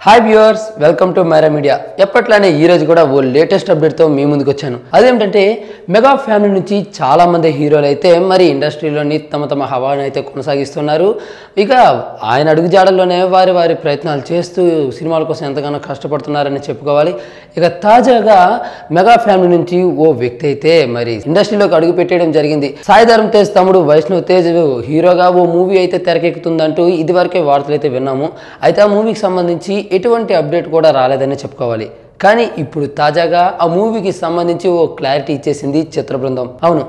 Hi viewers, welcome to Myra media. ఎప్పట్లానే ఈ రోజు కూడా ఓ లేటెస్ట్ అప్డేట్తో మీ ముందుకు వచ్చాను. అదేంటంటే మెగా ఫ్యామిలీ నుంచి చాలా మంది హీరోలు అయితే మరి ఇండస్ట్రీలోని తమ హవాను అయితే కొనసాగిస్తున్నారు. ఇక ఆయన అడుగుజాడల్లోనే వారి ప్రయత్నాలు చేస్తూ సినిమాల కోసం ఎంతగానో కష్టపడుతున్నారని చెప్పుకోవాలి. ఇక తాజాగా మెగా ఫ్యామిలీ నుంచి ఓ వ్యక్తి అయితే మరి ఇండస్ట్రీలోకి అడుగు పెట్టేయడం జరిగింది. సాయి ధరమ్ తేజ్ తమ్ముడు వైష్ణవ్ తేజ్ హీరోగా ఓ మూవీ అయితే తెరకెక్కుతుందంటూ ఇదివరకే వార్తలు అయితే విన్నాము. అయితే ఆ మూవీకి సంబంధించి ఎటువంటి అప్డేట్ కూడా రాలేదని చెప్పుకోవాలి. కానీ ఇప్పుడు తాజాగా ఆ మూవీకి సంబంధించి ఓ క్లారిటీ ఇచ్చేసింది చిత్ర బృందం. అవును,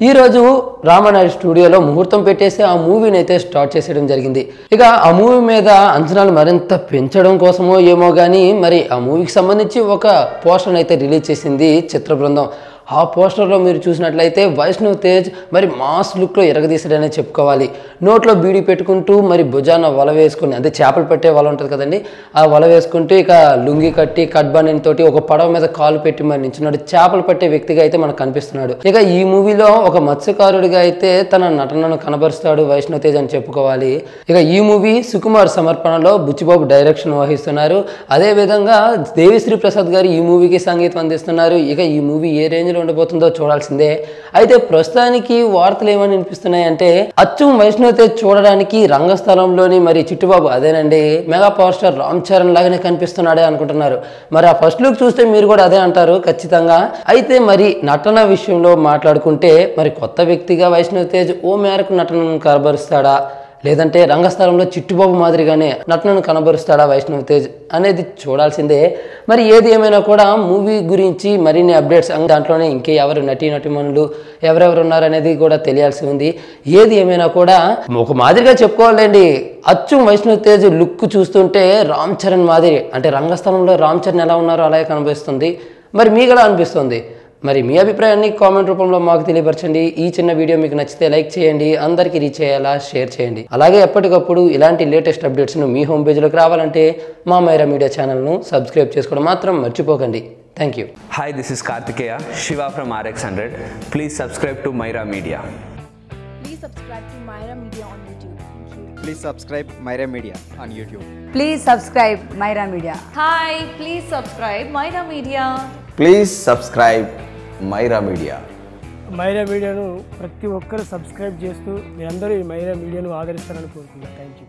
ఈరోజు రామానాయుడు స్టూడియోలో ముహూర్తం పెట్టేసి ఆ మూవీని అయితే స్టార్ట్ చేసేయడం జరిగింది. ఇక ఆ మూవీ మీద అంచనాలు మరింత పెంచడం కోసమో ఏమో కానీ మరి ఆ మూవీకి సంబంధించి ఒక పోస్టర్ని అయితే రిలీజ్ చేసింది చిత్ర బృందం. ఆ పోస్టర్లో మీరు చూసినట్లయితే వైష్ణవ్ తేజ్ మరి మాస్ లుక్లో ఎరగదీసాడనే చెప్పుకోవాలి. నోట్లో బీడీ పెట్టుకుంటూ మరి భుజాన వల వేసుకుని, అదే చేపలు పట్టే వల ఉంటుంది కదండి, ఆ వల వేసుకుంటూ ఇక లుంగి కట్టి కట్బనిన్ తోటి ఒక పడవ మీద కాలు పెట్టి మరి నించున్నాడు. చేపలు పట్టే వ్యక్తిగా అయితే మనకు కనిపిస్తున్నాడు. ఇక ఈ మూవీలో ఒక మత్స్యకారుడిగా అయితే తన నటనను కనబరుస్తాడు వైష్ణవ్ తేజ్ అని చెప్పుకోవాలి. ఇక ఈ మూవీ సుకుమార్ సమర్పణలో బుచ్చిబాబు డైరెక్షన్ వహిస్తున్నారు. అదేవిధంగా దేవిశ్రీ ప్రసాద్ గారు ఈ మూవీకి సంగీతం అందిస్తున్నారు. ఇక ఈ మూవీ ఏ రేంజ్ ఉండబోతుందో చూడాల్సిందే. అయితే ప్రస్తుతానికి వార్తలు ఏమని వినిపిస్తున్నాయంటే అచ్చం వైష్ణవ్ తేజ్ చూడడానికి రంగస్థలంలోని మరి చిట్టుబాబు, అదేనండి mega power star Ram Charan లాగానే కనిపిస్తున్నాడే అనుకుంటున్నారు. మరి ఆ ఫస్ట్ లుక్ చూస్తే మీరు కూడా అదే అంటారు ఖచ్చితంగా. అయితే మరి నటన విషయంలో మాట్లాడుకుంటే మరి కొత్త వ్యక్తిగా వైష్ణవ్ తేజ్ ఓ మేరకు నటనను కనబరుస్తాడా, లేదంటే రంగస్థలంలో చిట్టుబాబు మాదిరిగానే నటనను కనబరుస్తాడా వైష్ణవ్ తేజ్ అనేది చూడాల్సిందే. మరి ఏది ఏమైనా కూడా మూవీ గురించి మరిన్ని అప్డేట్స్ దాంట్లోనే ఇంకే ఎవరు నటీనటుమణులు ఎవరెవరు ఉన్నారనేది కూడా తెలియాల్సి ఉంది. ఏది ఏమైనా కూడా ఒక మాదిరిగా చెప్పుకోవాలండి. అచ్చం వైష్ణవ్ తేజ్ లుక్ చూస్తుంటే రామ్ చరణ్ మాదిరి, అంటే రంగస్థలంలో రామ్ చరణ్ ఎలా ఉన్నారో అలాగే కనిపిస్తుంది. మరి మీకు ఎలా అనిపిస్తుంది? మరి మీ అభిప్రాయాన్ని కామెంట్ రూపంలో మాకు తెలియపరచండి. ఈ చిన్న వీడియో మీకు నచ్చితే లైక్ చేయండి, అందరికీ రీచ్ అయ్యేలా షేర్ చేయండి. అలాగే ఎప్పటికప్పుడు ఇలాంటి లేటెస్ట్ అప్డేట్స్ను మీ హోమ్ పేజ్లోకి రావాలంటే మా మైరా మీడియా ఛానల్ను సబ్స్క్రైబ్ చేసుకోవడం మాత్రం మర్చిపోకండి. Thank you. Hi, this is Kartikeya Shiva from RX100. Please subscribe to Myra Media. Please subscribe to Myra Media on YouTube. Thank you. Please subscribe Myra Media on YouTube. Please subscribe Myra Media. Hi, please subscribe Myra Media. Please subscribe Myra Media. Myra మీడియాను ప్రతి ఒక్కరు subscribe చేస్తూ మీరందరూ ఈ మైరా మీడియాను ఆదరిస్తారని కోరుకుంటున్నాను. Thank you.